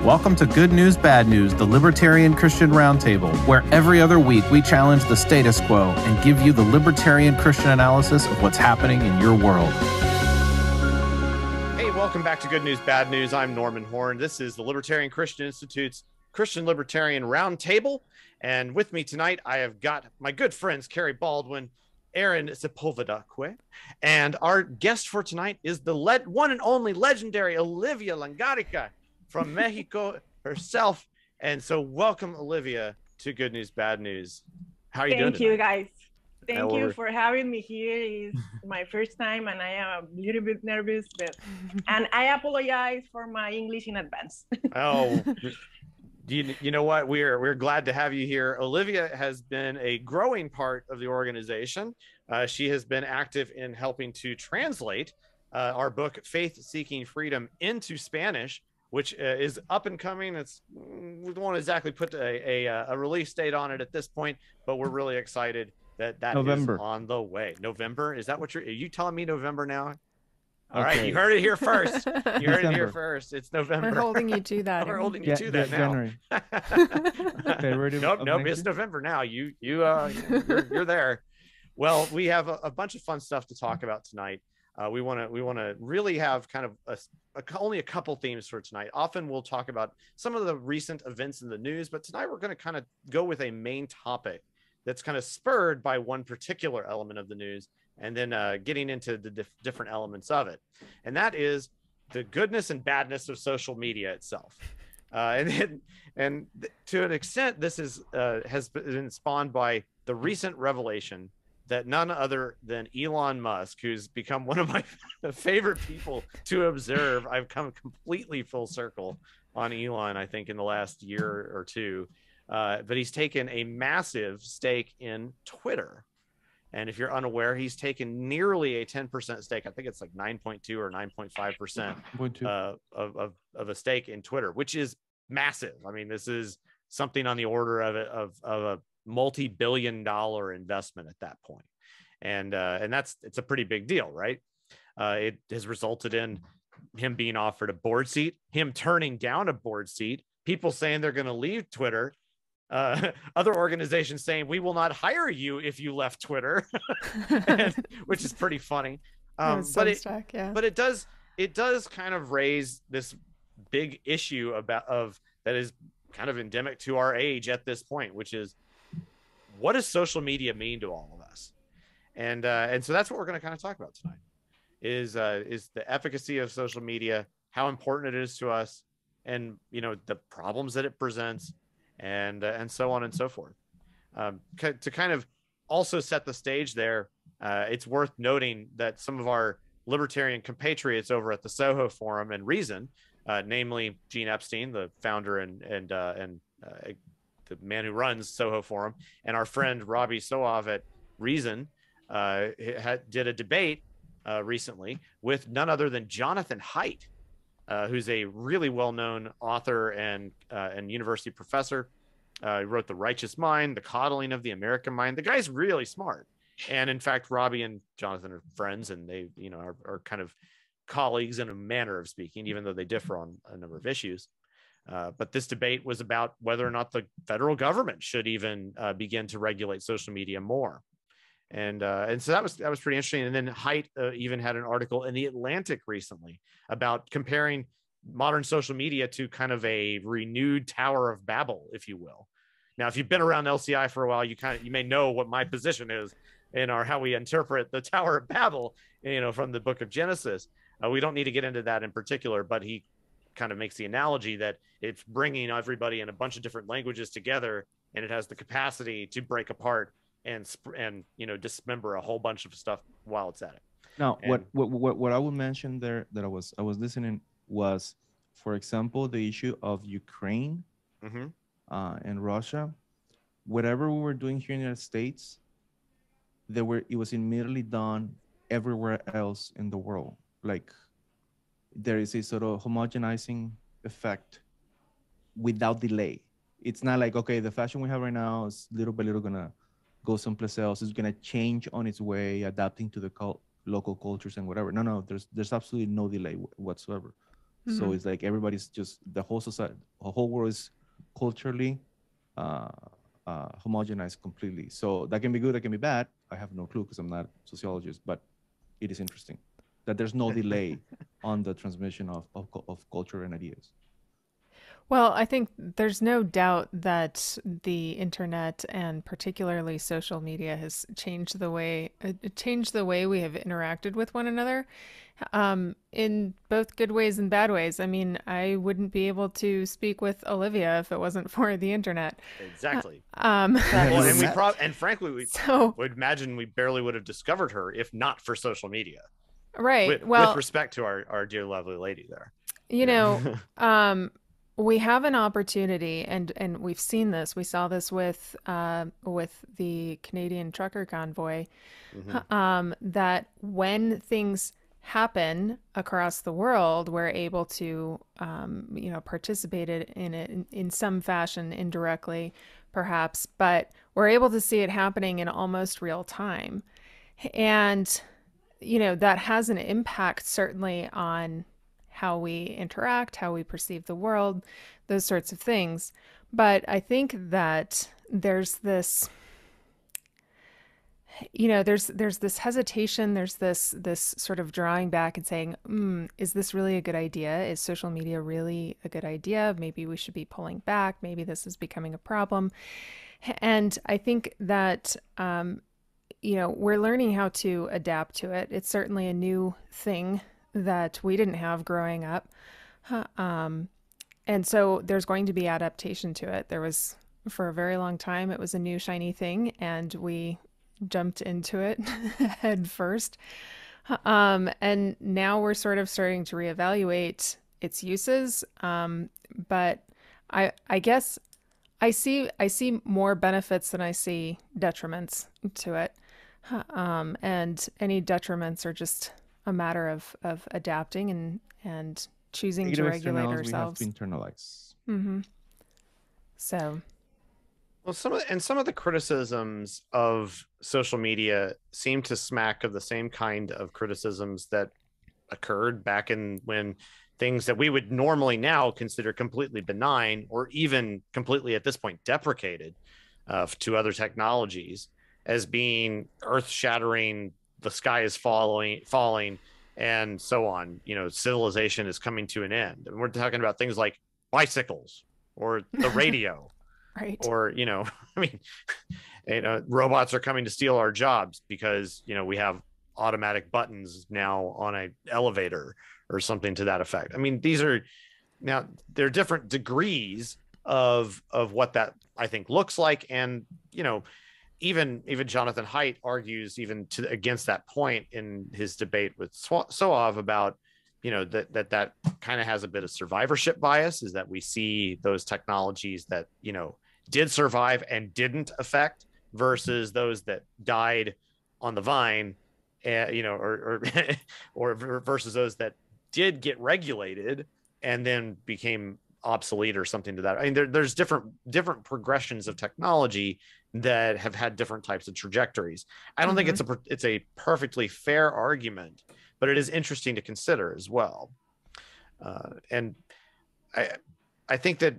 Welcome to Good News, Bad News, the Libertarian Christian Roundtable, where every other week we challenge the status quo and give you the libertarian Christian analysis of what's happening in your world. Hey, welcome back to Good News, Bad News. I'm Norman Horn. This is the Libertarian Christian Institute's Christian Libertarian Roundtable. And with me tonight, I have got my good friends, Carrie Baldwin, Aaron Sepulveda-Cue, and our guest for tonight is the one and only legendary Olivia Langarica from Mexico herself. And so welcome, Olivia, to Good News, Bad News. How are you doing tonight? Thank you, guys. Thank you for having me here. It's my first time, and I am a little bit nervous, and I apologize for my English in advance. Oh, you know what? We're glad to have you here. Olivia has been a growing part of the organization. She has been active in helping to translate our book, Faith Seeking Freedom, into Spanish, which is up and coming. We don't want to exactly put a release date on it at this point, but we're really excited that November is on the way. November? Is that what are you telling me November now? All right, you heard it here first. You heard it here first. It's November. We're holding you to that. We're holding you to that now. Nope. It's November now. You're there. Well, we have a bunch of fun stuff to talk about tonight. We want to really have kind of only a couple themes for tonight. Often we'll talk about some of the recent events in the news, but tonight we're going to kind of go with a main topic that's kind of spurred by one particular element of the news, and then getting into the different elements of it. And that is the goodness and badness of social media itself. And to an extent, this has been spawned by the recent revelation that none other than Elon Musk, who's become one of my favorite people to observe. I've come completely full circle on Elon, I think, in the last year or two. But he's taken a massive stake in Twitter. And if you're unaware, he's taken nearly a 10% stake. I think it's like 9.2 or 9.5% of a stake in Twitter, which is massive. I mean, this is something on the order of a multi-billion-dollar investment at that point. And it's a pretty big deal, right? It has resulted in him being offered a board seat, him turning down a board seat, people saying they're going to leave Twitter, other organizations saying we will not hire you if you left Twitter, which is pretty funny. But it does kind of raise this big issue that is kind of endemic to our age at this point, which is, what does social media mean to all of us? And so that's what we're going to kind of talk about tonight is the efficacy of social media, how important it is to us, and the problems that it presents, and so on and so forth. To kind of also set the stage there, it's worth noting that some of our libertarian compatriots over at the Soho Forum and Reason, namely Gene Epstein, the founder and the man who runs Soho Forum, and our friend Robbie Soave at Reason, did a debate recently with none other than Jonathan Haidt, who's a really well-known author and university professor. He wrote The Righteous Mind, The Coddling of the American Mind. The guy's really smart. And in fact, Robbie and Jonathan are friends, and they are kind of colleagues in a manner of speaking, even though they differ on a number of issues. But this debate was about whether or not the federal government should even begin to regulate social media more. And so that was pretty interesting. And then Haidt even had an article in The Atlantic recently about comparing modern social media to kind of a renewed Tower of Babel, if you will. Now, if you've been around LCI for a while, you may know what my position is or how we interpret the Tower of Babel, from the book of Genesis. We don't need to get into that in particular, but he kind of makes the analogy that it's bringing everybody in a bunch of different languages together, and it has the capacity to break apart and dismember a whole bunch of stuff while it's at it. Now, what I would mention there that I was listening was, for example, the issue of Ukraine and Russia. Whatever we were doing here in the United States, it was immediately done everywhere else in the world. Like, there is a sort of homogenizing effect without delay. It's not like, okay, the fashion we have right now is little by little gonna go someplace else. It's gonna change on its way, adapting to the local cultures and whatever. No, there's absolutely no delay whatsoever. So it's like everybody's just, the whole society, the whole world is culturally homogenized completely. So that can be good, that can be bad. I have no clue because I'm not a sociologist, but it is interesting that there's no delay on the transmission of culture and ideas. Well, I think there's no doubt that the internet and particularly social media has changed the way we have interacted with one another, in both good ways and bad ways. I mean, I wouldn't be able to speak with Olivia if it wasn't for the internet. Exactly. Um, and frankly, we would imagine we barely would have discovered her if not for social media. Right. With respect to our dear lovely lady there. You know, we have an opportunity, and we've seen this. We saw this with the Canadian trucker convoy, that when things happen across the world, we're able to, participate in it in some fashion, indirectly, perhaps, but we're able to see it happening in almost real time, and that has an impact certainly on how we interact, how we perceive the world, those sorts of things. But I think that there's this, there's this hesitation, there's this sort of drawing back and saying, is this really a good idea? Is social media really a good idea? Maybe we should be pulling back. Maybe this is becoming a problem. And I think that, we're learning how to adapt to it. It's certainly a new thing that we didn't have growing up. And so there's going to be adaptation to it. There was, for a very long time, it was a new shiny thing, and we jumped into it head first. And now we're sort of starting to reevaluate its uses. But I guess I see more benefits than I see detriments to it. And any detriments are just a matter of adapting and choosing to regulate ourselves. We have to internalize. So, well, some of the criticisms of social media seem to smack of the same kind of criticisms that occurred back in when things that we would normally now consider completely benign, or even completely at this point deprecated to other technologies, as being earth-shattering, the sky is falling, and so on. Civilization is coming to an end. And we're talking about things like bicycles or the radio, right? Or, robots are coming to steal our jobs because, we have automatic buttons now on an elevator or something to that effect. I mean, there are different degrees of what that, I think, looks like. And, even Jonathan Haidt argues against that point in his debate with Soav about, that kind of has a bit of survivorship bias, is that we see those technologies that, did survive and didn't affect versus those that died on the vine, or versus those that did get regulated and then became obsolete or something to that. I mean, there's different progressions of technology that have had different types of trajectories. I don't think it's a perfectly fair argument, but it is interesting to consider as well. And I think that,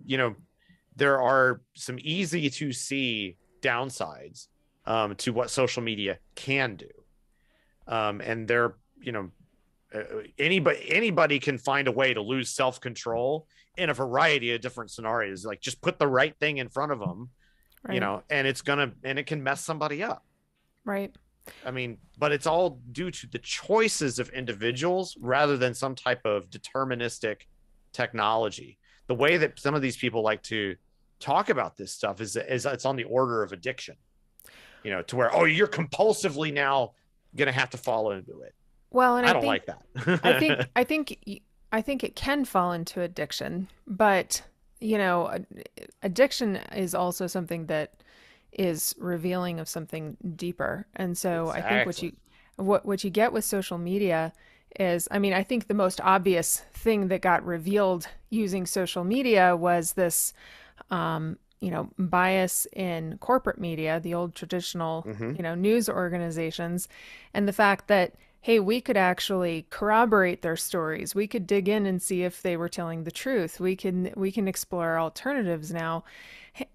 there are some easy to see downsides to what social media can do. And there, anybody can find a way to lose self-control in a variety of different scenarios. Like, just put the right thing in front of them, right, and it can mess somebody up. Right. I mean, but it's all due to the choices of individuals rather than some type of deterministic technology. The way that some of these people like to talk about this stuff is it's on the order of addiction, to where, you're compulsively now going to have to fall into it. Well, and I don't like that. I think it can fall into addiction, but addiction is also something that is revealing of something deeper. And so exactly. I think what you get with social media is, I think the most obvious thing that got revealed using social media was this, bias in corporate media, the old traditional, news organizations, and the fact that hey, we could actually corroborate their stories. We could dig in and see if they were telling the truth. We can explore alternatives now.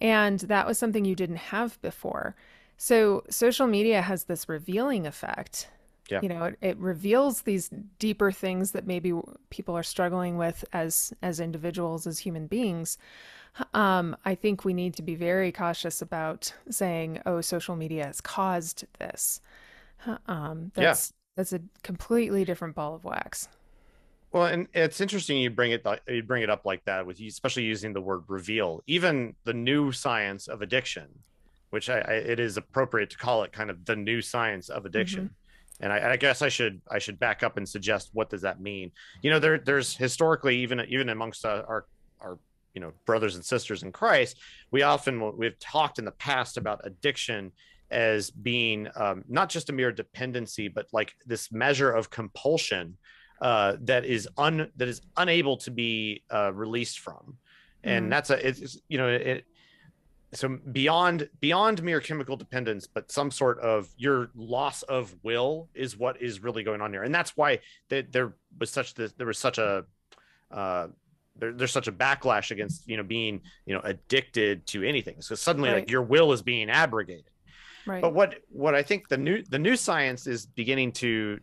And that was something you didn't have before. So social media has this revealing effect. Yeah. You know, it reveals these deeper things that maybe people are struggling with as individuals, as human beings. I think we need to be very cautious about saying, "Oh, social media has caused this." That's a completely different ball of wax. Well, and it's interesting you bring it up like that, with you, especially using the word reveal. Even the new science of addiction, which it is appropriate to call it kind of the new science of addiction. Mm-hmm. And I guess I should back up and suggest, what does that mean? You know, there's historically, even amongst our brothers and sisters in Christ, we've talked in the past about addiction as being not just a mere dependency, but like this measure of compulsion that is unable to be released from. And so beyond mere chemical dependence, but some sort of your loss of will is what is really going on here. And that's why there's such a backlash against being addicted to anything. So suddenly, right. like, your will is being abrogated. Right. But what I think the new science is beginning to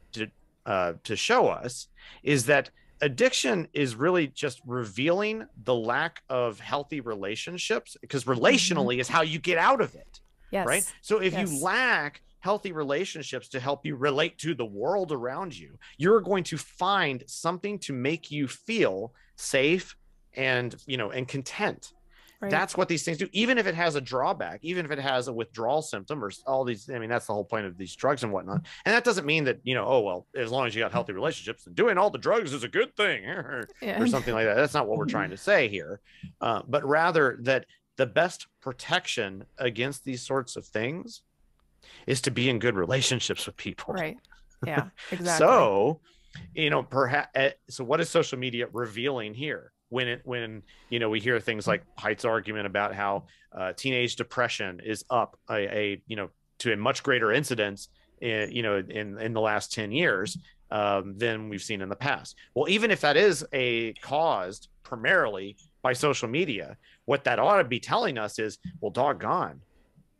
show us is that addiction is really just revealing the lack of healthy relationships, because relationally is how you get out of it. Yes. Right. So if you lack healthy relationships to help you relate to the world around you, you're going to find something to make you feel safe and content. Right. That's what these things do. Even if it has a drawback, even if it has a withdrawal symptom or all these, I mean, that's the whole point of these drugs and whatnot. And that doesn't mean that, oh, well, as long as you got healthy relationships, then doing all the drugs is a good thing or something like that. That's not what we're trying to say here. But rather that the best protection against these sorts of things is to be in good relationships with people. Right. Yeah, exactly. So, perhaps, so what is social media revealing here? When we hear things like Haidt's argument about how teenage depression is up to a much greater incidence in the last 10 years than we've seen in the past. Well, even if that is caused primarily by social media, what that ought to be telling us is, well, doggone,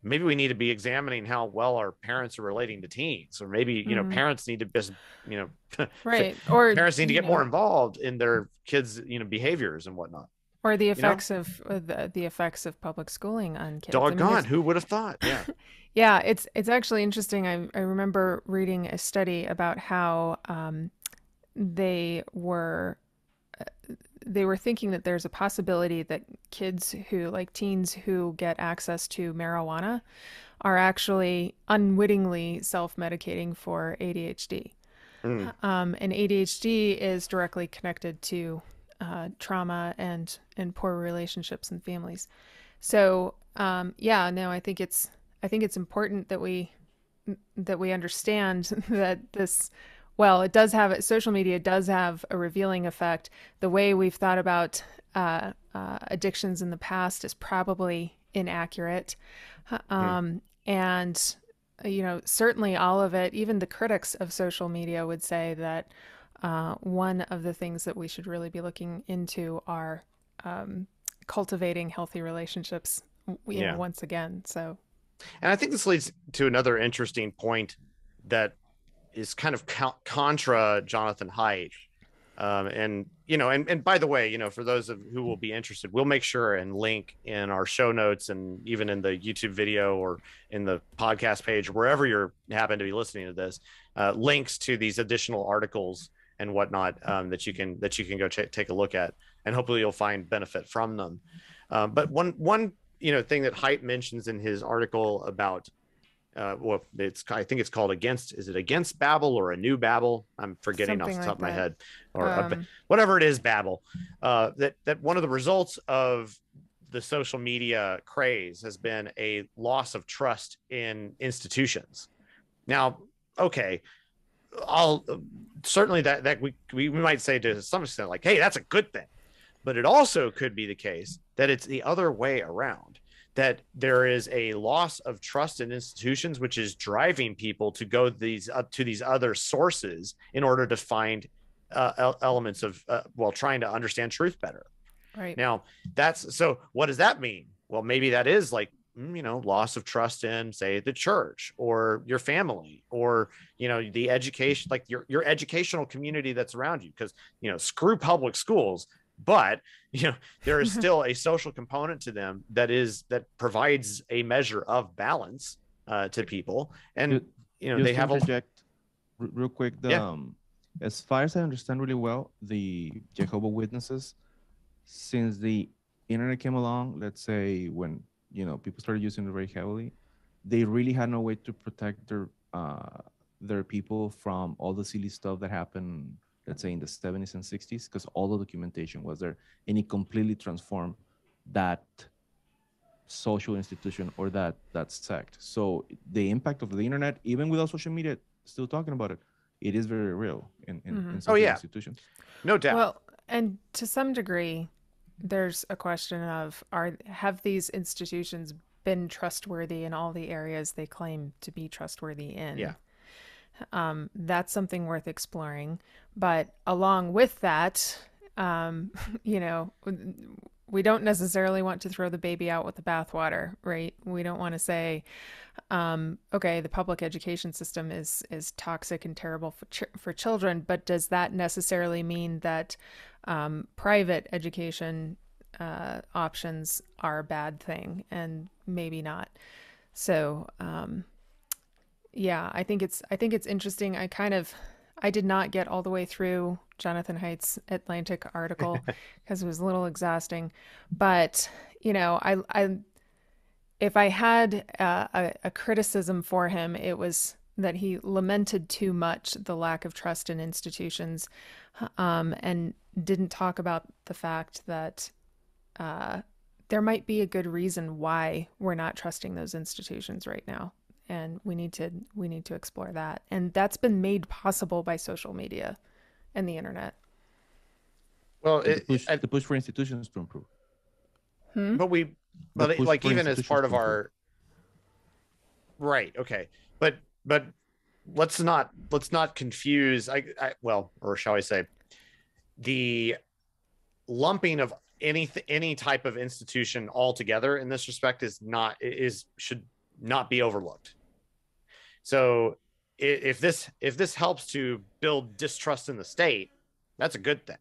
maybe we need to be examining how well our parents are relating to teens, or maybe parents need to just right, or parents need to get more involved in their kids behaviors and whatnot, or the effects of the effects of public schooling on kids. Doggone, who would have thought? Yeah. Yeah, it's actually interesting. I remember reading a study about how they were thinking that there's a possibility that kids teens who get access to marijuana are actually unwittingly self-medicating for ADHD. And ADHD is directly connected to trauma and poor relationships in families. So I think it's important that we understand that this. Well, social media does have a revealing effect. The way we've thought about addictions in the past is probably inaccurate. And, certainly all of it, even the critics of social media would say that one of the things that we should really be looking into are cultivating healthy relationships, once again. So, and I think this leads to another interesting point that is kind of contra Jonathan Haidt. And by the way, for those who will be interested, we'll make sure and link in our show notes and even in the YouTube video or in the podcast page, wherever you happen to be listening to this, links to these additional articles and whatnot that you can go take a look at, and hopefully you'll find benefit from them. But one thing that Haidt mentions in his article about I think it's called Against Babel or A New Babel? I'm forgetting off the top of my head, or whatever it is, Babel. That one of the results of the social media craze has been a loss of trust in institutions. Now, okay, I'll certainly that we might say to some extent, like, hey, that's a good thing, but it also could be the case that it's the other way around. that there is a loss of trust in institutions, which is driving people to go to these other sources in order to find elements of trying to understand truth better. Right. Now, so what does that mean? Well, maybe that is like, loss of trust in, say, the church or your family, or, the education, like your educational community that's around you. Because, screw public schools, but, there is still a social component to them that provides a measure of balance to people. And, they have real quick. As far as I understand really well, the Jehovah's Witnesses, since the internet came along, let's say when people started using it very heavily, they really had no way to protect their people from all the silly stuff that happened, let's say in the 70s and 60s, because all the documentation was there, and it completely transformed that social institution or that sect. So the impact of the internet, even without social media, still talking about it, it is very real in social institutions. No doubt. Well, and to some degree, there's a question of have these institutions been trustworthy in all the areas they claim to be trustworthy in? Yeah. That's something worth exploring. But along with that, we don't necessarily want to throw the baby out with the bathwater, right? We don't want to say, okay, the public education system is toxic and terrible for children, but does that necessarily mean that private education options are a bad thing? And maybe not. So, I think it's interesting. I did not get all the way through Jonathan Haidt's Atlantic article because it was a little exhausting. But, if I had a criticism for him, it was that he lamented too much the lack of trust in institutions, and didn't talk about the fact that there might be a good reason why we're not trusting those institutions right now. And we need to explore that. And that's been made possible by social media and the internet. Well, the push for institutions to improve. But like even as part of our right, okay, but let's not confuse or shall I say, the lumping of any type of institution altogether in this respect should not be overlooked. So if this helps to build distrust in the state, that's a good thing.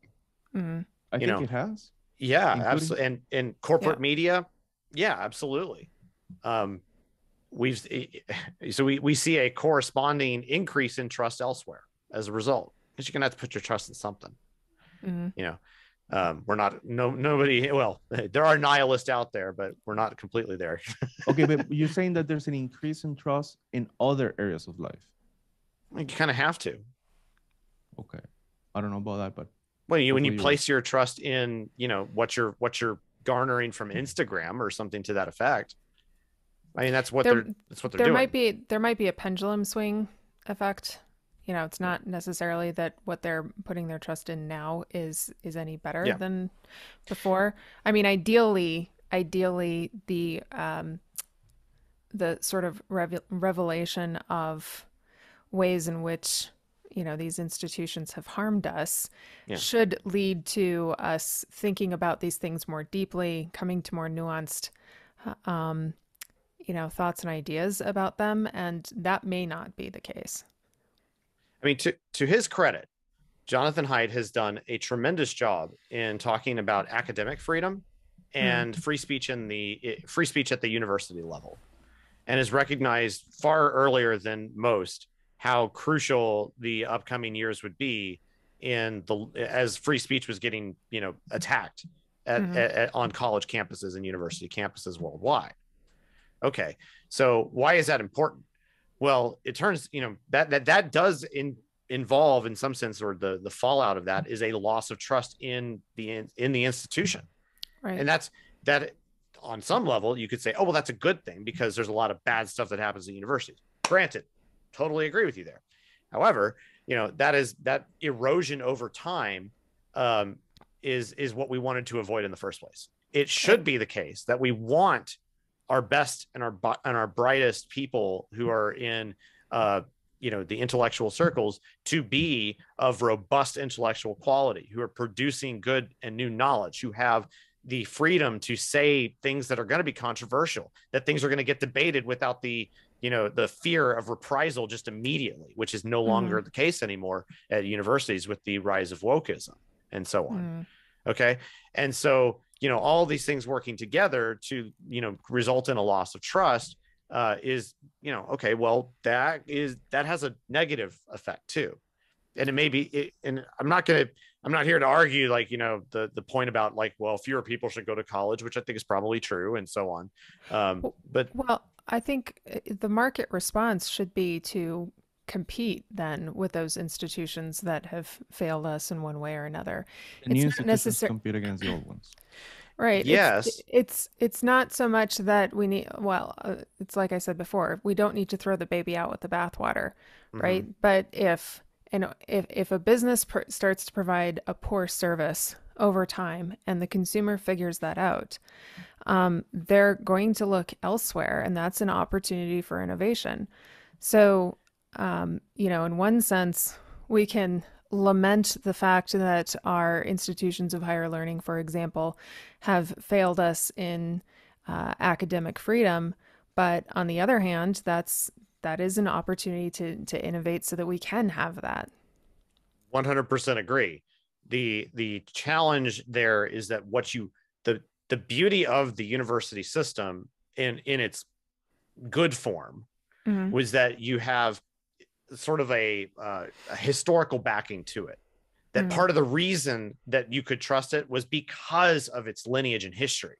Mm-hmm. I think it has. Yeah, absolutely. And in corporate media, yeah, absolutely. We see a corresponding increase in trust elsewhere as a result, because you're gonna have to put your trust in something. Mm-hmm. We're not nobody. Well, there are nihilists out there, but we're not completely there. Okay, but you're saying that there's an increase in trust in other areas of life. You kind of have to. Okay, I don't know about that, but when you place your trust in what you're garnering from Instagram or something to that effect, I mean that's what they're doing. There might be a pendulum swing effect. It's not necessarily that what they're putting their trust in now is any better than before. I mean, ideally, the sort of revelation of ways in which these institutions have harmed us should lead to us thinking about these things more deeply, coming to more nuanced thoughts and ideas about them, and that may not be the case. I mean, to his credit, Jonathan Haidt has done a tremendous job in talking about academic freedom and free speech at the university level, and has recognized far earlier than most how crucial the upcoming years would be as free speech was getting attacked on college campuses and university campuses worldwide. Okay, so why is that important? Well, it turns, that does involve in some sense, or the fallout of that is a loss of trust in the institution. Right. And that on some level you could say, oh, well, that's a good thing because there's a lot of bad stuff that happens at universities. Granted, totally agree with you there. However, that erosion over time is what we wanted to avoid in the first place. It should be the case that we want our best and our brightest people who are in the intellectual circles to be of robust intellectual quality, who are producing good and new knowledge, who have the freedom to say things that are going to be controversial, that things are going to get debated without the fear of reprisal just immediately, which is no longer the case anymore at universities with the rise of wokeism and so on. Okay. And so, all these things working together to, result in a loss of trust is, okay, well, that has a negative effect too. And it may be, and I'm not here to argue the point about well, fewer people should go to college, which I think is probably true and so on. But I think the market response should be to compete then with those institutions that have failed us in one way or another. The new institutions compete against the old ones. Right. Yes. It's not so much that we need, it's like I said before, we don't need to throw the baby out with the bathwater, right? But if a business starts to provide a poor service over time and the consumer figures that out, they're going to look elsewhere, and that's an opportunity for innovation. So, in one sense, we can lament the fact that our institutions of higher learning, for example, have failed us in academic freedom. But on the other hand, that is an opportunity to innovate so that we can have that. 100% agree. The challenge there is that the beauty of the university system in its good form was that you have sort of a historical backing to it. That part of the reason that you could trust it was because of its lineage and history.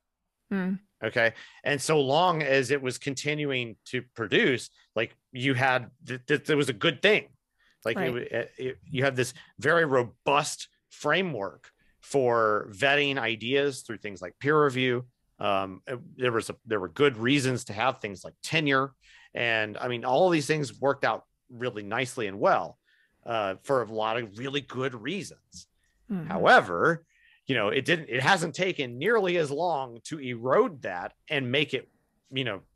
Okay. And so long as it was continuing to produce, you had, there was a good thing. Right. You have this very robust framework for vetting ideas through things like peer review. There were good reasons to have things like tenure. And I mean, all of these things worked out really nicely and well for a lot of really good reasons. However, it hasn't taken nearly as long to erode that and make it,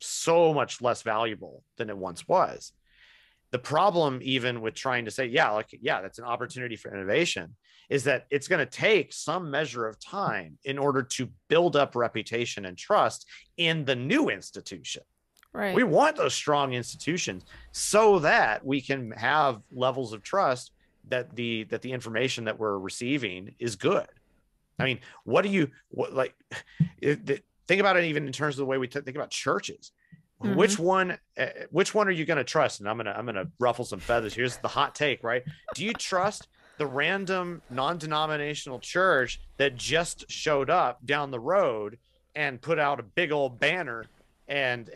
so much less valuable than it once was. The problem, even with trying to say, that's an opportunity for innovation, is that it's going to take some measure of time in order to build up reputation and trust in the new institution. Right. We want those strong institutions so that we can have levels of trust that the information that we're receiving is good. I mean, think about it even in terms of the way we think about churches. Which one are you going to trust? And I'm going to ruffle some feathers. Here's the hot take, right? Do you trust the random non-denominational church that just showed up down the road and put out a big old banner and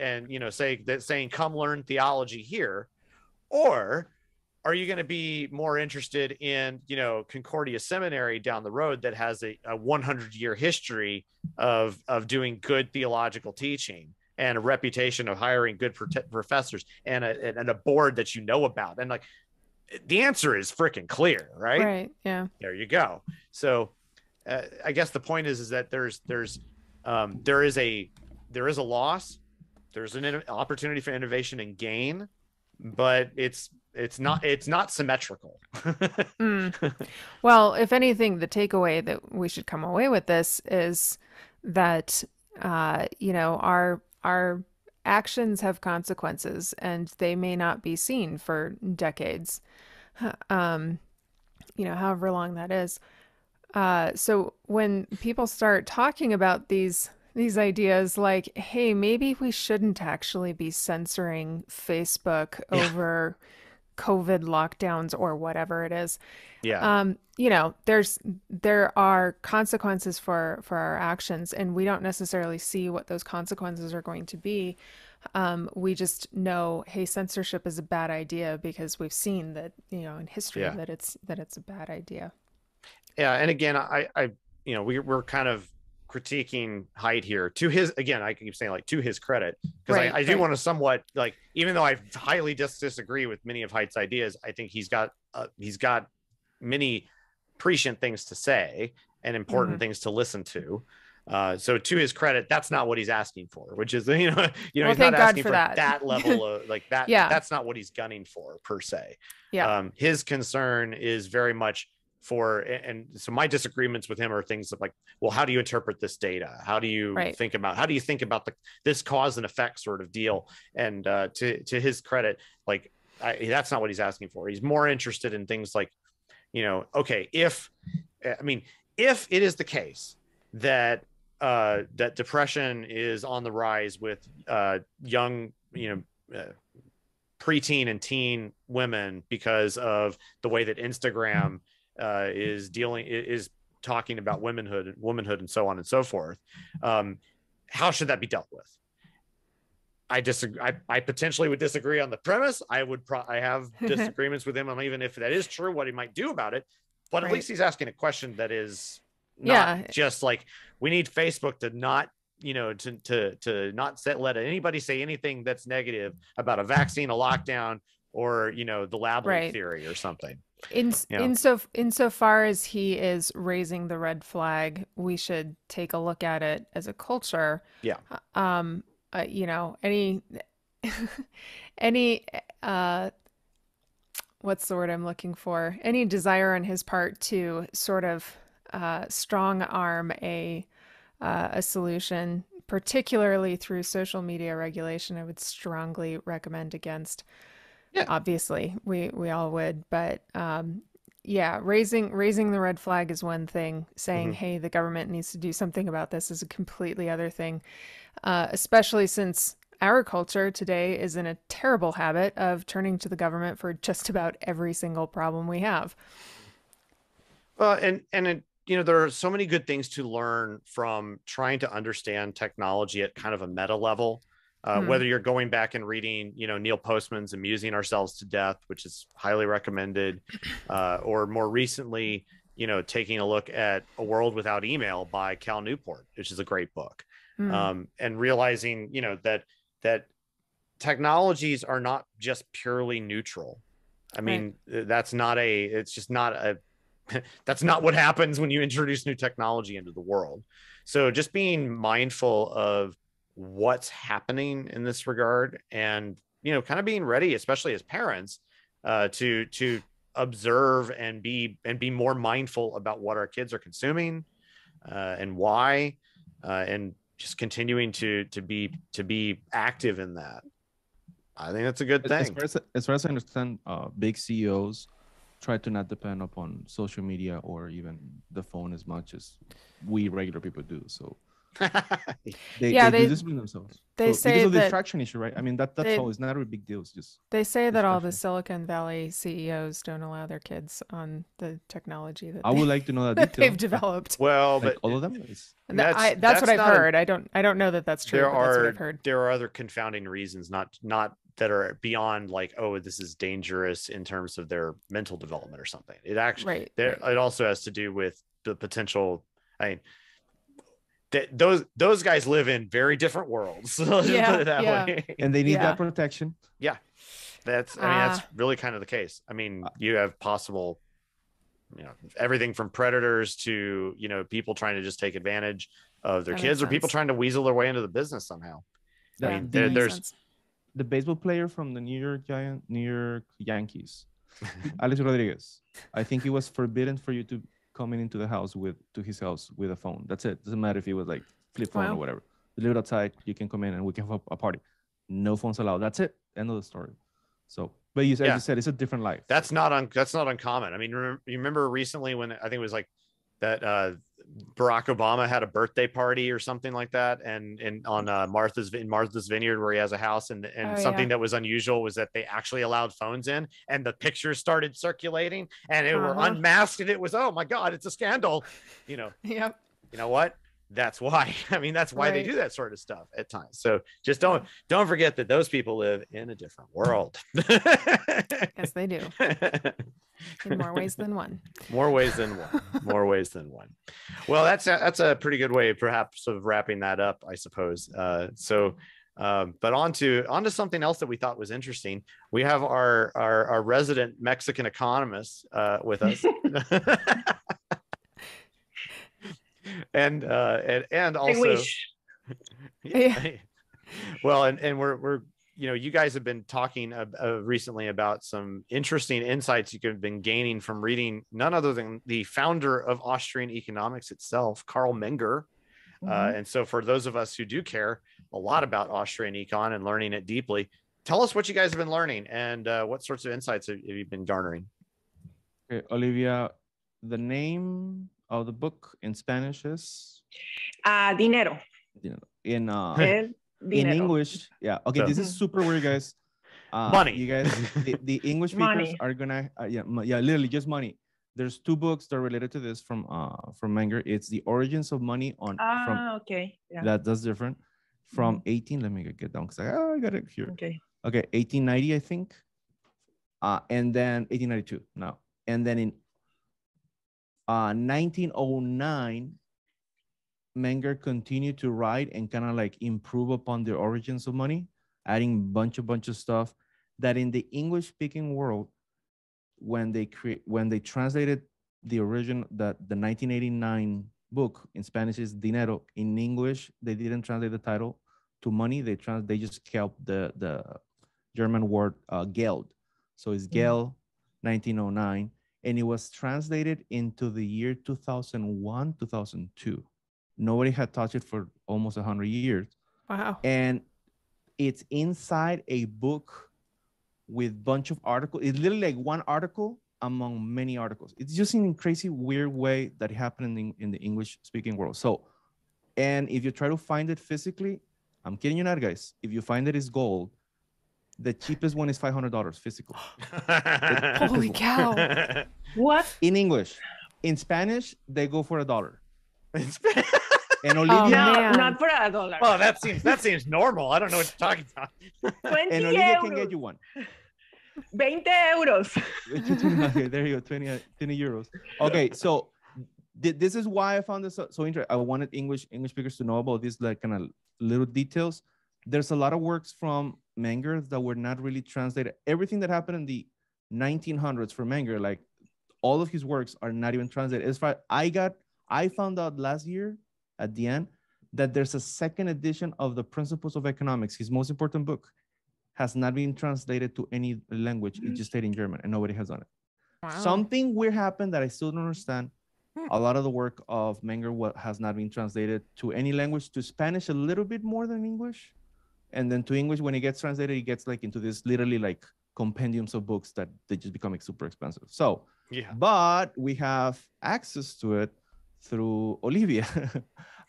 saying come learn theology here? Or are you going to be more interested in Concordia Seminary down the road that has a 100-year history of doing good theological teaching and a reputation of hiring good professors and a board that about? And the answer is freaking clear, right? Right. Yeah. There you go. So I guess the point is that there is a loss, there's an opportunity for innovation and gain, but it's not symmetrical. Well, if anything, the takeaway that we should come away with this is that our actions have consequences, and they may not be seen for decades, however long that is. So when people start talking about these ideas like, hey, maybe we shouldn't actually be censoring Facebook over COVID lockdowns or whatever it is. Yeah. There are consequences for our actions, and we don't necessarily see what those consequences are going to be. We just know, hey, censorship is a bad idea because we've seen that, in history that it's a bad idea. Yeah. And again, we're kind of critiquing Haidt here to his, again, I keep saying to his credit, because I do want to somewhat even though I highly disagree with many of Haidt's ideas, I think he's got many prescient things to say and important things to listen to. So to his credit, that's not what he's asking for, which is, he's Well, not thank God asking for for that. that level of like that. Yeah. That's not what he's gunning for per se. Yeah. His concern is very much for, and so my disagreements with him are things like, well, how do you interpret this data? How do you think about this cause and effect sort of deal? And to his credit, like that's not what he's asking for. He's more interested in things like, okay, if it is the case that that depression is on the rise with young, preteen and teen women because of the way that Instagram is talking about womanhood and so on and so forth. How should that be dealt with? I disagree. I potentially would disagree on the premise. I have disagreements with him on even if that is true, what he might do about it. But at least he's asking a question that is not just like, we need Facebook to not, to not let anybody say anything that's negative about a vaccine, a lockdown, or the lab leak theory or something. Insofar as he is raising the red flag, we should take a look at it as a culture. Yeah. Any what's the word I'm looking for? Any desire on his part to sort of strong arm a solution, particularly through social media regulation, I would strongly recommend against. Yeah. Obviously, we all would, but raising the red flag is one thing. Saying, hey, the government needs to do something about this is a completely other thing, especially since our culture today is in a terrible habit of turning to the government for just about every single problem we have. Well, and there are so many good things to learn from trying to understand technology at kind of a meta level. Whether you're going back and reading, Neil Postman's Amusing Ourselves to Death, which is highly recommended, or more recently, taking a look at A World Without Email by Cal Newport, which is a great book, and realizing, that technologies are not just purely neutral. I mean, that's not what happens when you introduce new technology into the world. So just being mindful of what's happening in this regard, and kind of being ready, especially as parents, to observe and be more mindful about what our kids are consuming, and why, and just continuing to be active in that. I think that's a good thing. As far as I understand, big CEOs try to not depend upon social media or even the phone as much as we regular people do. So they discipline themselves. They say because of the distraction issue, right? I mean, that's all. It's not a big deal. It's just they say that all the Silicon Valley CEOs don't allow their kids on the technology that I would like to know that they've developed. Well, like but all of them. That's what I've heard. I don't know that that's true. That's what I've heard. There are other confounding reasons, not that are beyond like, oh, this is dangerous in terms of their mental development or something. It actually it also has to do with the potential. I mean, those guys live in very different worlds. So let's just put it that way. And they need that protection. Yeah, that's really kind of the case. I mean, you have possible, everything from predators to people trying to just take advantage of their kids, or people trying to weasel their way into the business somehow. I mean, there's the baseball player from the New York Yankees, Alex Rodriguez. I think it was forbidden for you to coming into the house to his house with a phone. That's it. Doesn't matter if it was like flip phone or whatever. Leave it outside. You can come in and we can have a party. No phones allowed. That's it. End of the story. So, but as you said, it's a different life. That's not uncommon. I mean, you remember recently when I think it was like that Barack Obama had a birthday party or something like that, and on Martha's Vineyard, where he has a house, and something that was unusual was that they actually allowed phones in, and the pictures started circulating, and it were unmasked, and it was, oh my God, it's a scandal. Yep. You know what? That's why. I mean, that's why they do that sort of stuff at times. So just don't forget that those people live in a different world. Yes, they do. In more ways than one. More ways than one. Well, that's a pretty good way, perhaps, of wrapping that up, I suppose. But on to something else that we thought was interesting. We have our resident Mexican economist with us. and I also, wish. yeah. Well, and we're you guys have been talking recently about some interesting insights you've been gaining from reading none other than the founder of Austrian economics itself, Karl Menger. And so for those of us who do care a lot about Austrian econ and learning it deeply, tell us what you guys have been learning and what sorts of insights have you been garnering. Okay, Olivia, the name of the book in Spanish is Dinero. In Dinero. English, yeah. Okay, this is super weird, guys. Money. You guys, the English speakers are gonna, yeah, literally just money. There's two books that are related to this from Menger. It's The Origins of Money on. Okay. Yeah. That's different. From 18. Let me get down because I got it here. Okay. Okay, 1890, I think. And then 1892 now. And then in 1909, Menger continued to write and kind of like improve upon the origins of money, adding bunch of stuff that in the English speaking world, when they translated the original, the 1989 book in Spanish is Dinero. In English, they didn't translate the title to money. They just scalped the German word Geld. So it's Geld 1909. And it was translated into the year 2001, 2002. Nobody had touched it for almost 100 years. Wow. And it's inside a book with bunch of articles. It's literally like one article among many articles. It's just in a crazy, weird way that happened in the English speaking world. So, and if you try to find it physically, I'm kidding you not, guys. If you find it is gold, the cheapest one is $500 physical. Holy cow. What? In English. In Spanish, they go for $1. And Oh, Olivia, man. Not for $1. Well, that seems normal. I don't know what you're talking about. 20 and Olivia euros. can get you one. 20 euros. Okay, there you go, 20 euros. Okay, so this is why I found this so interesting. I wanted English speakers to know about these like kind of little details. There's a lot of works from Menger that were not really translated. Everything that happened in the 1900s for Menger, like all of his works are not even translated. As far I found out last year at the end that there's a second edition of the Principles of Economics, his most important book, has not been translated to any language. It just stayed in German and nobody has done it. Wow. Something weird happened that I still don't understand. A lot of the work of Menger has not been translated to any language, to Spanish a little bit more than English. And then to English, when it gets translated, it gets like into this literally like compendiums of books that they just become like super expensive. So, yeah. But we have access to it through Olivia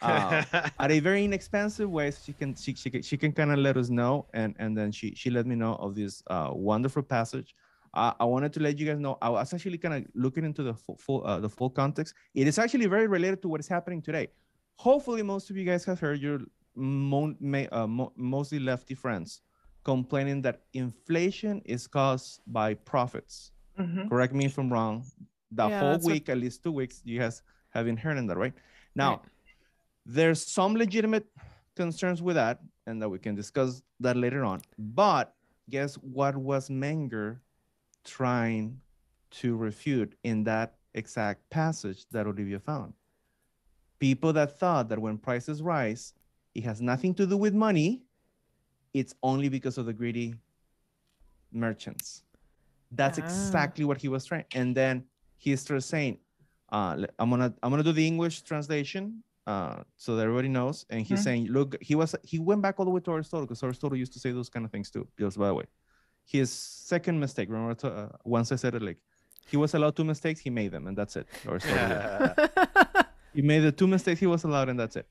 at a very inexpensive way. So she can kind of let us know. And then she let me know of this wonderful passage. I wanted to let you guys know, I was actually kind of looking into the full context. It is actually very related to what is happening today. Hopefully, most of you guys have heard your mostly lefty friends complaining that inflation is caused by profits. Correct me if I'm wrong. The whole week, at least 2 weeks, you guys have been hearing that, right? Now, there's some legitimate concerns with that, and that we can discuss that later on. But guess what was Menger trying to refute in that exact passage that Olivia found? People that thought that when prices rise, it has nothing to do with money, it's only because of the greedy merchants. That's exactly what he was trying. And then he started saying, I'm gonna do the English translation so that everybody knows. And he's saying, look, he went back all the way to Aristotle, because Aristotle used to say those kind of things too. Just by the way, his second mistake. Remember, once I said it, like he was allowed 2 mistakes, he made them, and that's it. He made the 2 mistakes he was allowed, and that's it.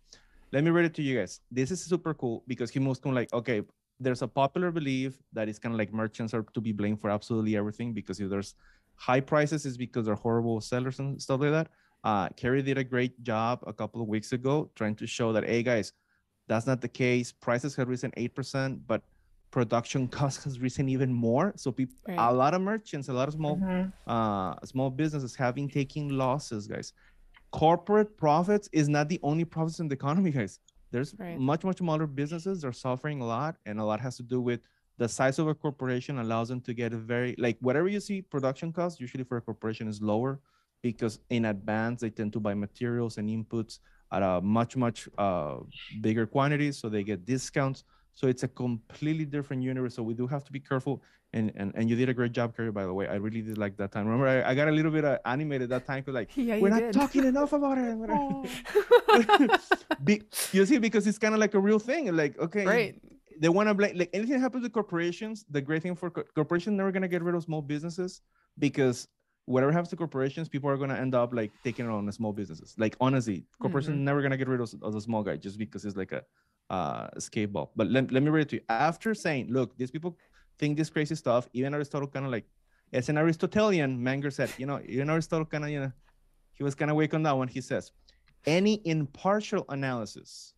Let me read it to you guys. This is super cool because he was kind of like, okay, there's a popular belief that it's kind of like merchants are to be blamed for absolutely everything, because if there's high prices, it's because they're horrible sellers and stuff like that. Kerry did a great job a couple of weeks ago trying to show that, hey guys, that's not the case. Prices have risen 8%, but production cost has risen even more. So a lot of merchants, a lot of small businesses have been taking losses, guys. Corporate profits is not the only profits in the economy, guys. There's much smaller businesses. They're suffering a lot, and a lot has to do with the size of a corporation allows them to get a very, like whatever you see production costs usually for a corporation is lower because in advance they tend to buy materials and inputs at a much bigger quantities, so they get discounts. So it's a completely different universe. So we do have to be careful. And you did a great job, Carrie, by the way. I really did like that time. Remember, I got a little bit animated that time, because like, yeah, we're not did. talking enough about it. You see, because it's kind of like a real thing. Like, okay, right. They want to blame, like anything happens to corporations. The great thing for corporations, never going to get rid of small businesses, because whatever happens to corporations, people are going to end up like taking it on the small businesses. Like, honestly, corporations never going to get rid of the small guy just because it's like a escape ball. But let me read it to you. After saying, look, these people think this crazy stuff, even Aristotle kind of like, as an Aristotelian, Menger said, even Aristotle kind of, he was kind of weak on that one. He says, any impartial analysis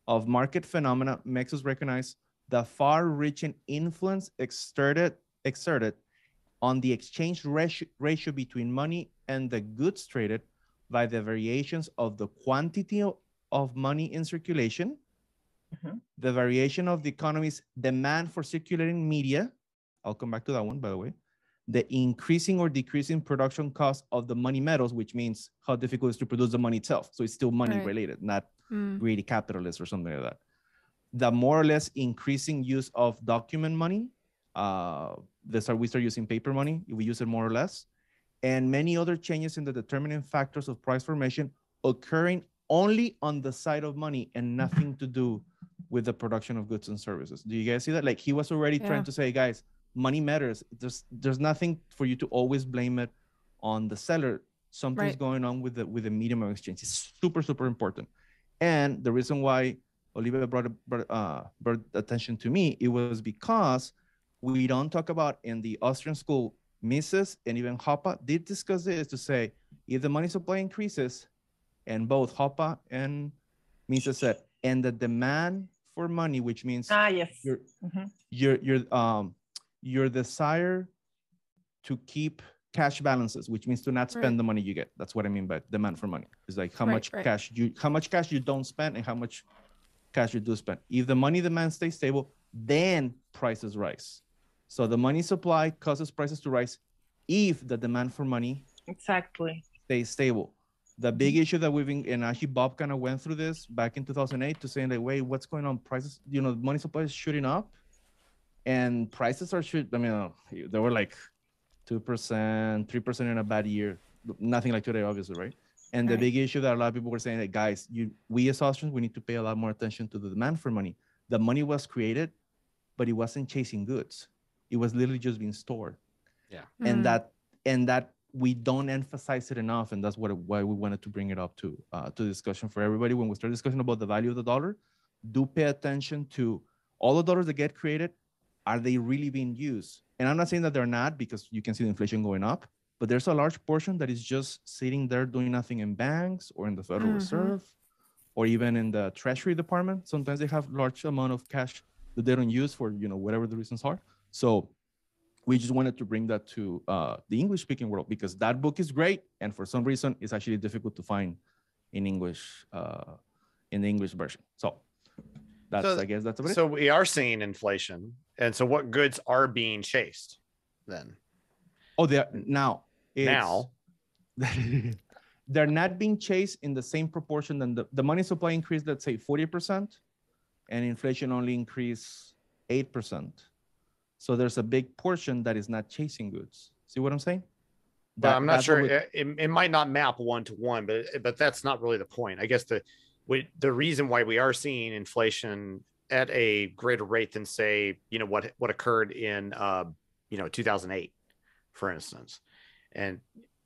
of market phenomena makes us recognize the far-reaching influence exerted on the exchange ratio between money and the goods traded by the variations of the quantity of money in circulation, the variation of the economy's demand for circulating media. I'll come back to that one, by the way. The increasing or decreasing production cost of the money metals, which means how difficult it is to produce the money itself. So it's still money related, not greedy capitalist or something like that. The more or less increasing use of document money. We start using paper money. We use it more or less. And many other changes in the determining factors of price formation occurring only on the side of money and nothing to do with the production of goods and services. Do you guys see that? Like, he was already trying to say, guys, money matters. There's nothing for you to always blame it on the seller. Something's going on with the medium of exchange. It's super, super important. And the reason why Olivia brought attention to me, it was because we don't talk about, in the Austrian school, Mises and even Hoppe did discuss this, to say, if the money supply increases, and both Hoppe and Mises said, and the demand for money, which means your desire to keep cash balances, which means to not spend the money you get. That's what I mean by demand for money. It's like how much cash you don't spend and how much cash you do spend. If the money demand stays stable, then prices rise. So the money supply causes prices to rise if the demand for money stays stable. The big issue that we've been, and actually Bob kind of went through this back in 2008 to saying like, wait, what's going on? Prices, money supply is shooting up and prices are they were like 2%, 3% in a bad year. Nothing like today, obviously, right? And the big issue that a lot of people were saying, like, guys, we as Austrians, we need to pay a lot more attention to the demand for money. The money was created, but it wasn't chasing goods. It was literally just being stored. Yeah. And that we don't emphasize it enough. And that's why we wanted to bring it up to discussion for everybody. When we start discussing about the value of the dollar, do pay attention to all the dollars that get created. Are they really being used? And I'm not saying that they're not, because you can see the inflation going up, but there's a large portion that is just sitting there doing nothing in banks or in the Federal Reserve or even in the Treasury Department. Sometimes they have large amount of cash that they don't use for, whatever the reasons are. So we just wanted to bring that to the English-speaking world, because that book is great, and for some reason, it's actually difficult to find in English, in the English version. So I guess that's about it. So we are seeing inflation, and so what goods are being chased then? Oh, they're not being chased in the same proportion than the money supply increased, let's say 40%, and inflation only increased 8%. So there's a big portion that is not chasing goods. See what I'm saying? But I'm not sure. It might not map one to one, but that's not really the point. I guess the reason why we are seeing inflation at a greater rate than, say, what occurred in 2008, for instance, and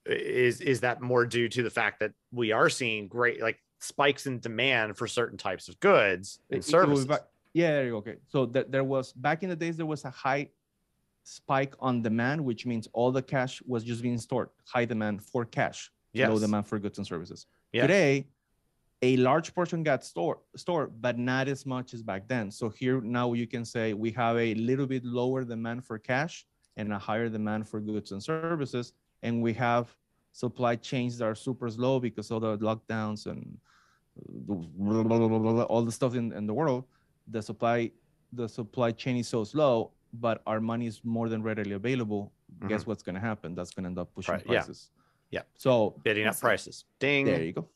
is that more due to the fact that we are seeing great spikes in demand for certain types of goods and services? Yeah, there you go. Okay. So there was, back in the days, there was a high spike on demand, which means all the cash was just being stored. High demand for cash, low demand for goods and services. Yes. Today, a large portion got stored, but not as much as back then. So here now you can say we have a little bit lower demand for cash and a higher demand for goods and services. And we have supply chains that are super slow because of the lockdowns and all the stuff in the world. The supply chain is so slow, but our money is more than readily available. Guess what's going to happen? That's going to end up pushing prices. Yeah. So bidding up prices. Ding. There you go.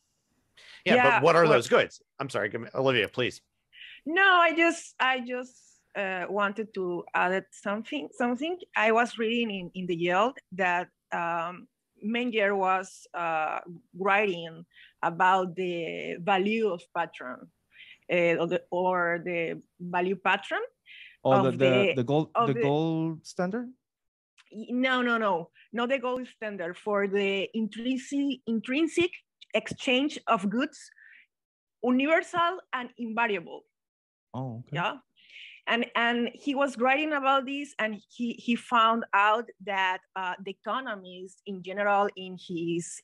Yeah, but what are those goods? I'm sorry, Olivia, please. No, I just wanted to add something. I was reading in the Yield that Menger was writing about the value of patron, or the value patron. Oh, the gold standard? No, not the gold standard, for the intrinsic exchange of goods, universal and invariable. Oh, okay. Yeah. And he was writing about this, and he found out that the Economist in general in his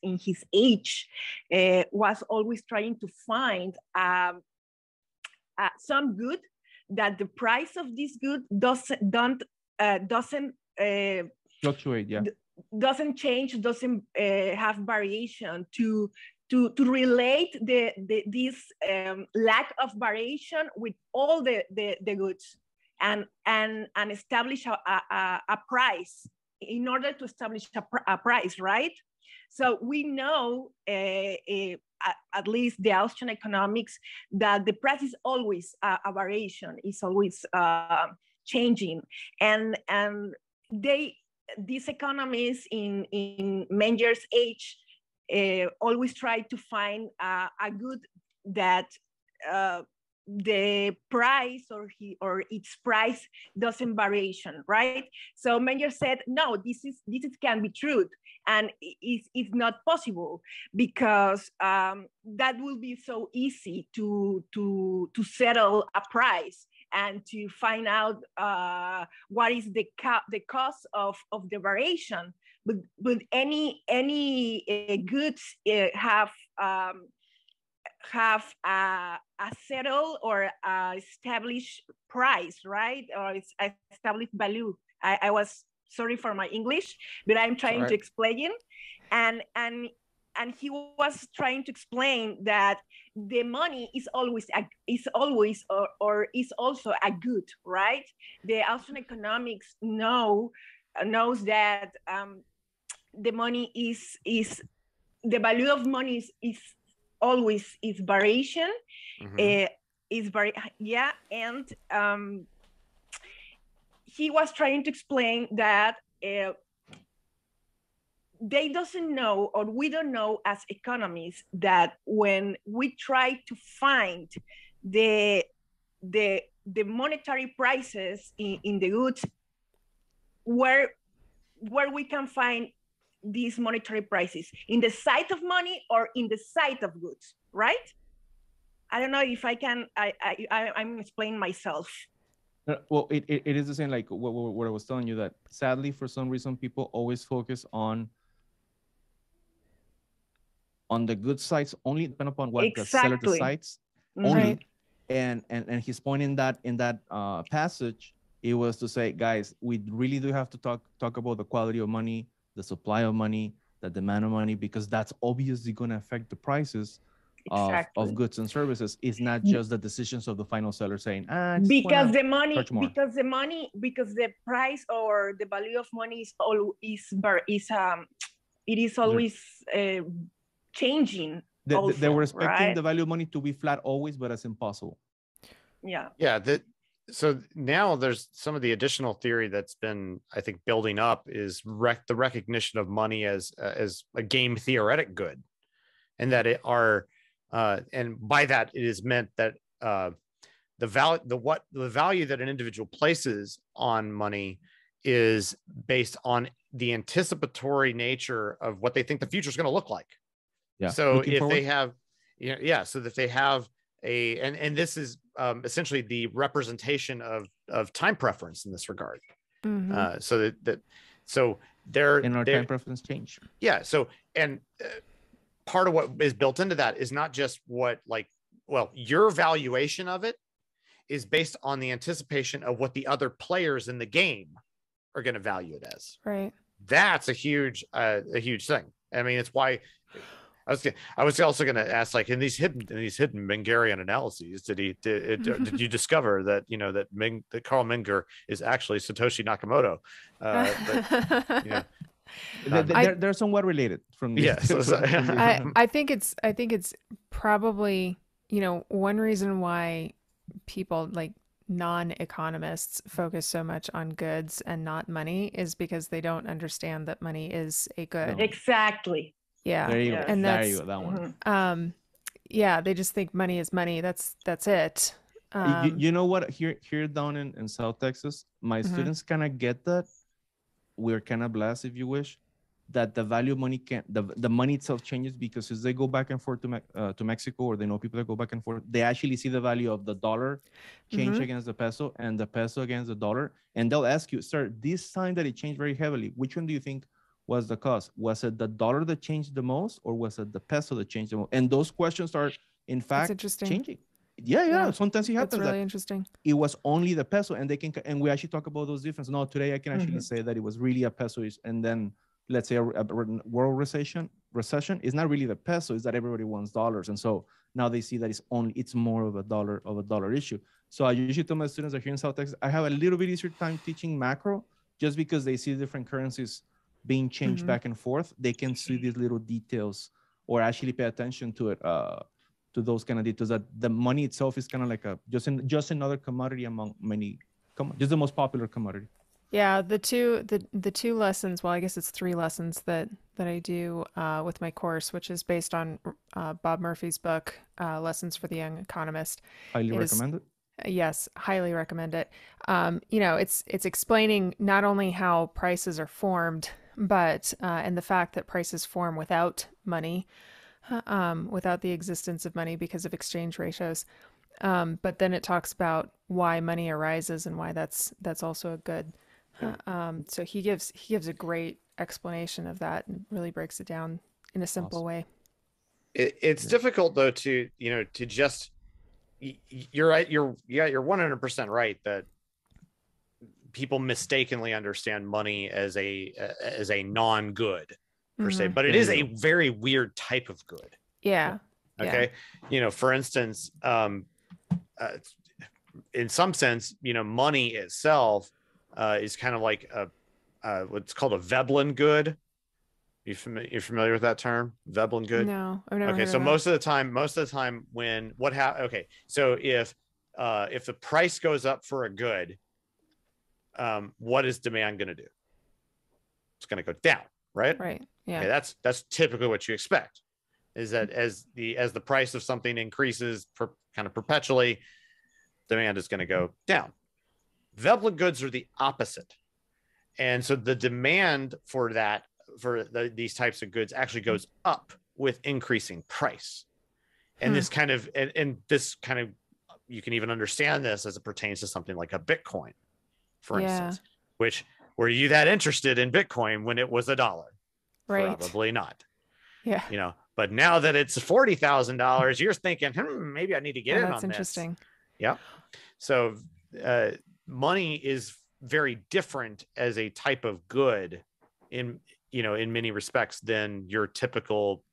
age was always trying to find some good that the price of this good doesn't fluctuate, yeah, doesn't change, doesn't have variation, to relate this lack of variation with all the goods, and establish a price, in order to establish a price, right? So we know, at least the Austrian economics, that the price is always a variation, is always changing, and these economists in Menger's age always try to find a good that the price or its price doesn't variation, right? So Menger said, no, this can be true, and it's not possible, because that will be so easy to settle a price and to find out what is the cost of the variation. But any goods have a settled or established price, right? Or it's established value. I was sorry for my English, but I'm trying to explain. And he was trying to explain that the money is always or is also a good, right? The Austrian economics knows that the money is the value of money is always variation. Is very, yeah. And he was trying to explain that they doesn't know, or we don't know as economists, that when we try to find the monetary prices in the goods, where we can find these monetary prices, in the side of money or in the side of goods, right? I don't know if I can, I'm explaining myself. Well, it is the same, like what I was telling you, that sadly, for some reason, people always focus on the good sides only, depend upon what the seller decides only. Right. And his point in that passage, it was to say, guys, we really do have to talk about the quality of money, the supply of money, the demand of money, because that's obviously going to affect the prices of goods and services. It's not just the decisions of the final seller saying, because the price or the value of money it is always changing. They were expecting the value of money to be flat always, but that's impossible. Yeah. Yeah. So now there's some of the additional theory that's been, I think, building up is the recognition of money as a game theoretic good, and that and by that it is meant that the value that an individual places on money is based on the anticipatory nature of what they think the future is going to look like. Yeah. So if they have, so that they have and this is essentially the representation of time preference in this regard. Mm-hmm. So they're time preference change. Yeah. So part of what is built into that is not just your valuation of it is based on the anticipation of what the other players in the game are going to value it as. Right. That's a huge thing. I mean, it's why I was also going to ask, like, in these hidden Mengerian analyses, did you discover that that Carl Menger is actually Satoshi Nakamoto? They're somewhat related from the, yes. I think it's probably, one reason why people like non-economists focus so much on goods and not money is because they don't understand that money is a good. No. Exactly. Yeah. There you go. And there that's, you go. That one. Yeah, they just think money is money. That's it. You know what? Here down in South Texas, my students kind of get that. We're kind of blessed, if you wish, that the value of money the money itself changes, because as they go back and forth to Mexico, or they know people that go back and forth, they actually see the value of the dollar change against the peso and the peso against the dollar, and they'll ask you, sir, this time that it changed very heavily, which one do you think was the cause? Was it the dollar that changed the most, or was it the peso that changed the most? And those questions are in fact changing. Yeah. Sometimes it happens. That's really interesting. It was only the peso, and we actually talk about those differences. No, today I can actually say that it was really a peso, and then let's say a world recession is not really the peso, is that everybody wants dollars, and so now they see that it's more of a dollar issue. So I usually tell my students that here in South Texas, I have a little bit easier time teaching macro, just because they see different currencies being changed back and forth. They can see these little details, or actually pay attention to it, to those kind of details, that the money itself is kind of like just another commodity among many, just the most popular commodity. Yeah, the two lessons, well, I guess it's 3 lessons that I do with my course, which is based on Bob Murphy's book, Lessons for the Young Economist. Highly recommend it. Yes, highly recommend it. It's explaining not only how prices are formed, but and the fact that prices form without money, without the existence of money because of exchange ratios. But then it talks about why money arises and why that's also a good. So he gives a great explanation of that and really breaks it down in a simple way. It's difficult though to just, you're right. You're 100% right that people mistakenly understand money as a non-good per se, but it is a very weird type of good. Yeah. Okay. Yeah. For instance, in some sense, money itself is kind of like what's called a Veblen good. You're familiar with that term, Veblen good? No, I've never okay. Heard So of most of the time when okay. So if the price goes up for a good, what is demand going to do? It's going to go down, right? Right. Yeah. Okay, that's typically what you expect, is that as the price of something increases kind of perpetually, demand is going to go down. Veblen goods are the opposite, and so the demand for these types of goods actually goes up with increasing price. And this kind of you can even understand this as it pertains to something like a Bitcoin, for instance. Which, were you that interested in Bitcoin when it was $1? Right. Probably not. Yeah. But now that it's $40,000, you're thinking, maybe I need to get in on this. That's interesting. Yeah. So money is very different as a type of good in many respects than your typical,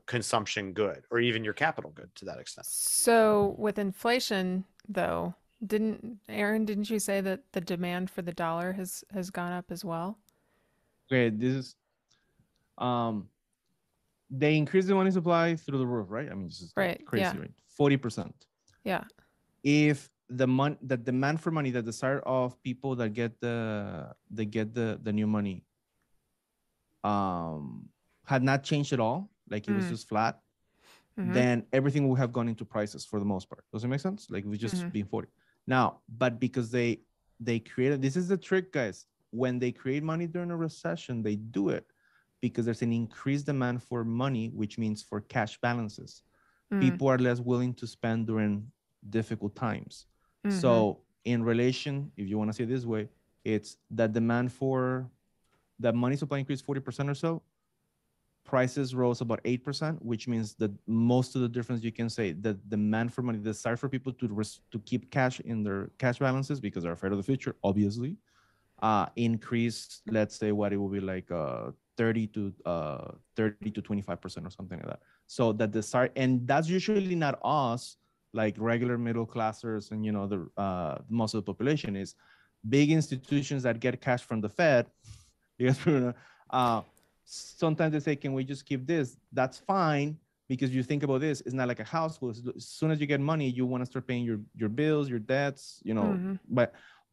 consumption good, or even your capital good to that extent. So with inflation though, didn't you say that the demand for the dollar has gone up as well? Okay, this is they increase the money supply through the roof, right? I mean, this is crazy, right? 40%. Yeah. If the demand for money, the desire of people that get the new money had not changed at all, like it was just flat, then everything would have gone into prices for the most part. Does it make sense? Like it was just being 40. Now, but because they created, this is the trick, guys. When they create money during a recession, they do it because there's an increased demand for money, which means for cash balances. People are less willing to spend during difficult times. So in relation, if you want to say it this way, it's that demand for that money supply increased 40% or so. Prices rose about 8%, which means that most of the difference, you can say the demand for money, the desire for people to keep cash in their cash balances because they're afraid of the future, obviously, increased, let's say what it will be like 30 to 25% or something like that. So that desire, and that's usually not us, like regular middle classers and the most of the population is big institutions that get cash from the Fed, because Sometimes they say, can we just keep this? That's fine, because you think about this, it's not like a household. As soon as you get money, you want to start paying your bills, your debts, you know.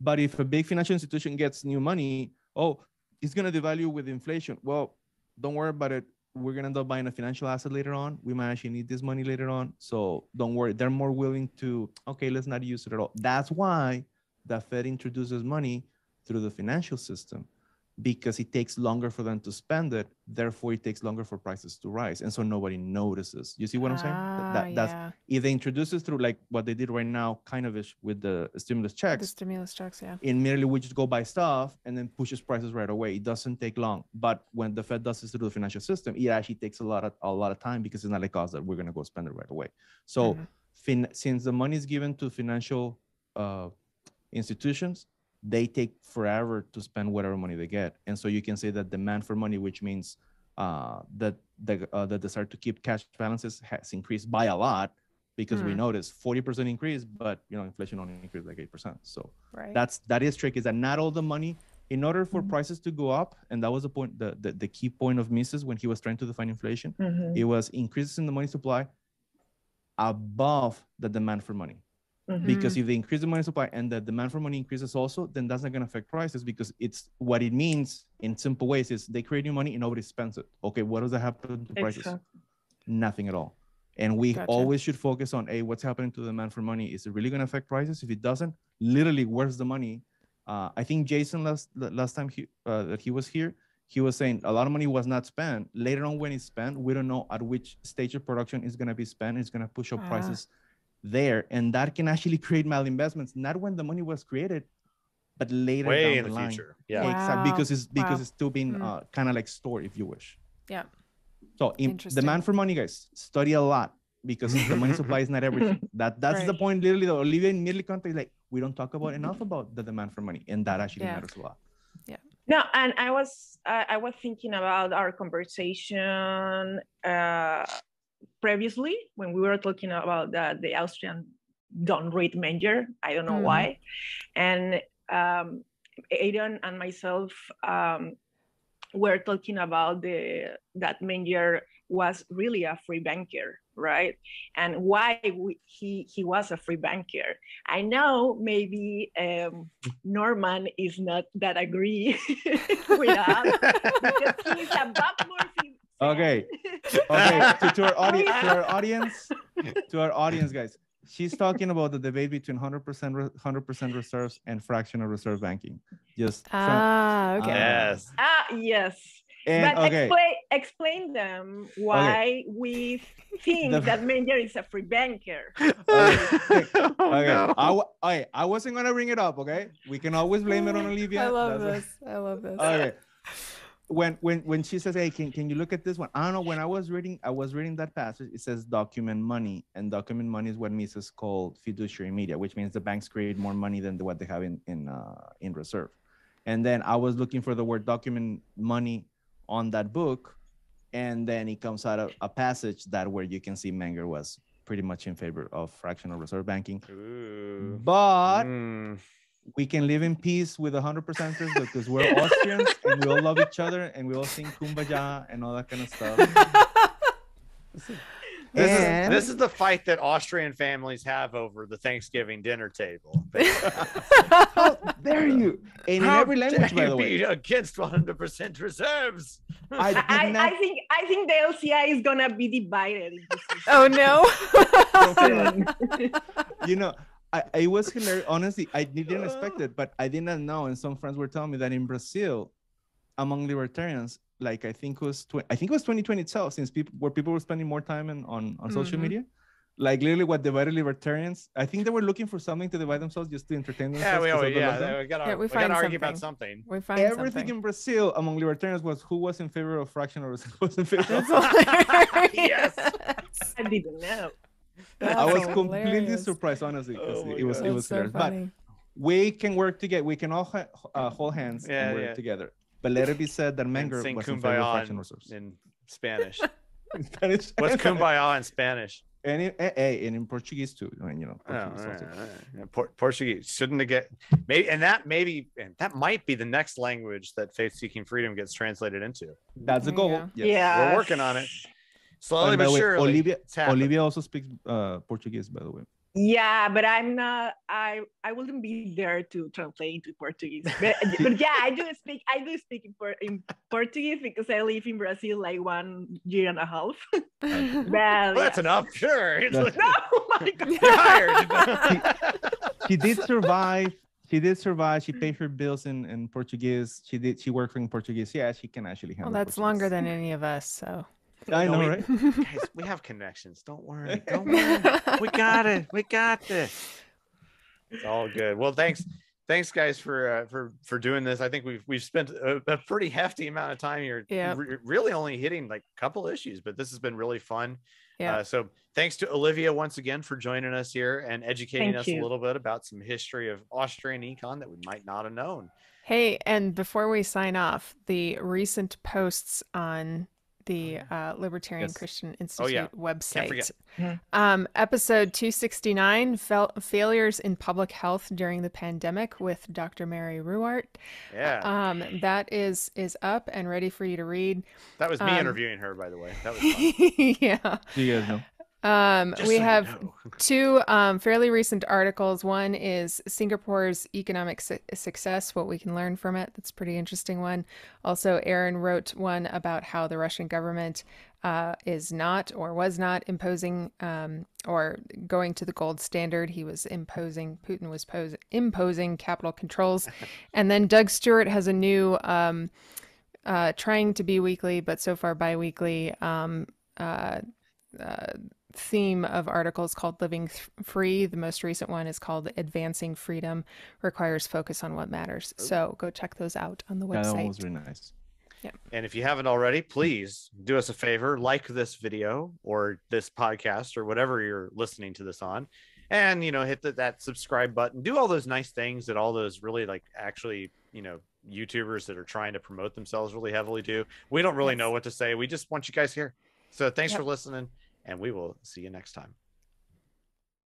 But if a big financial institution gets new money, oh, it's going to devalue with inflation. Well, don't worry about it. We're going to end up buying a financial asset later on. We might actually need this money later on. So don't worry. They're more willing to, okay, let's not use it at all. That's why the Fed introduces money through the financial system, because it takes longer for them to spend it. Therefore, it takes longer for prices to rise. And so nobody notices. You see what I'm saying? That's if they introduce it through like what they did right now, kind of ish with the stimulus checks. The stimulus checks, yeah. Immediately, we just go buy stuff and then pushes prices right away. It doesn't take long. But when the Fed does this through the financial system, it actually takes a lot of time, because it's not like us that we're going to go spend it right away. So since the money is given to financial institutions, they take forever to spend whatever money they get. And so you can say that demand for money, which means that the desire to keep cash balances has increased by a lot, because we noticed 40% increase, but inflation only increased like 8%. So that is tricky, is that not all the money, in order for prices to go up, and that was the point, the key point of Mises when he was trying to define inflation, it was increases in the money supply above the demand for money. Because if they increase the money supply and the demand for money increases also, then that's not going to affect prices, because it's what it means in simple ways is they create new money and nobody spends it. Okay, what does that happen to prices? Nothing at all. And we always should focus on, hey, what's happening to the demand for money? Is it really going to affect prices? If it doesn't, literally, where's the money? I think Jason last time that he was here, he was saying a lot of money was not spent. Later on, when it's spent, we don't know at which stage of production is going to be spent. It's going to push up prices there, and that can actually create malinvestments, not when the money was created, but later way down in the line. future. Yeah, exactly, because it's still being kind of like stored, if you wish. Yeah. So demand for money, guys, study a lot, because the money supply is not everything. That's the point. Literally, the Olivia immediately context, like, we don't talk about enough about the demand for money, and that actually matters a lot. Yeah. No, and I was thinking about our conversation previously when we were talking about the Austrian don't read manger. I don't know why. And Aidan and myself were talking about that Manger was really a free banker, right? And why he was a free banker. I know maybe Norman is not that agree with us, because he's a Bob Murphy. Okay. To our audience, guys. She's talking about the debate between 100% reserves and fractional reserve banking. Just okay. Yes. And, but explain them why we think that Manger is a free banker. I wasn't gonna bring it up. Okay, we can always blame it on Olivia. I love this. Okay. When she says, hey, can you look at this one? I don't know. When I was reading that passage, it says document money, and document money is what Mises called fiduciary media, which means the banks create more money than what they have in reserve. And then I was looking for the word document money on that book, and then it comes out of a passage where you can see Menger was pretty much in favor of fractional reserve banking. Ooh. But we can live in peace with 100%ers because we're Austrians and we all love each other and we all sing Kumbaya and all that kind of stuff. This is the fight that Austrian families have over the Thanksgiving dinner table. How dare you? And in every language, by the way. Be against 100% reserves. I think the LCI is gonna be divided. Oh no! It was hilarious. Honestly, I didn't expect it, but I did not know. And some friends were telling me that in Brazil, among libertarians, like I think it was 2020 itself, since people were spending more time on social media, like literally what divided libertarians. I think they were looking for something to divide themselves just to entertain themselves. We gotta argue about something. We find everything in Brazil among libertarians was who was in favor of fractional reserve, was in favor of yes. I didn't know. I was completely surprised, honestly, because it was so hilarious. Funny. But we can work together. We can all hold hands and work together. But let it be said that Menger was in favor of fractional reserves. In Spanish. In Spanish. What's kumbaya in Spanish? And in Portuguese too. I mean, Portuguese also. Portuguese shouldn't get and that might be the next language that Faith Seeking Freedom gets translated into. That's the goal. Yes. Yeah, we're working on it slowly but surely. Olivia also speaks Portuguese, by the way. Yeah, but I'm not. I wouldn't be there to translate into Portuguese. But yeah, I do speak in Portuguese because I live in Brazil like 1 year and a half. Well, that's enough. Sure. No, my God. You're hired. She did survive. She paid her bills in Portuguese. She worked in Portuguese. Yeah, she can actually handle. Well, that's Portuguese. longer than any of us. So. I know, right? Guys, we have connections. Don't worry. We got it. We got this. It's all good. Well, thanks guys for doing this. I think we've spent a pretty hefty amount of time here. Yeah. Really only hitting like a couple issues, but this has been really fun. Yeah. So thanks to Olivia once again for joining us here and educating us a little bit about some history of Austrian econ that we might not have known. Hey, and before we sign off, the recent posts on the Libertarian Christian Institute website. Episode 269, Failures in Public Health During the Pandemic with Dr. Mary Ruwart. Yeah. That is up and ready for you to read. That was me interviewing her, by the way. That was fun. Yeah. You guys know. We have two fairly recent articles. One is Singapore's economic success, what we can learn from it. That's a pretty interesting one. Also, Aaron wrote one about how the Russian government is not or was not imposing or going to the gold standard. Putin was imposing capital controls. And then Doug Stewart has a new, trying to be weekly, but so far bi-weekly, theme of articles called Living Free. The most recent one is called Advancing Freedom Requires Focus on What Matters. So go check those out on the website. That one was really nice. Yeah. And if you haven't already, please do us a favor, like this video or this podcast or whatever you're listening to this on, and hit that subscribe button. Do all those nice things that all those really actually YouTubers that are trying to promote themselves really heavily do. We don't really know what to say. We just want you guys here. So thanks for listening. And we will see you next time.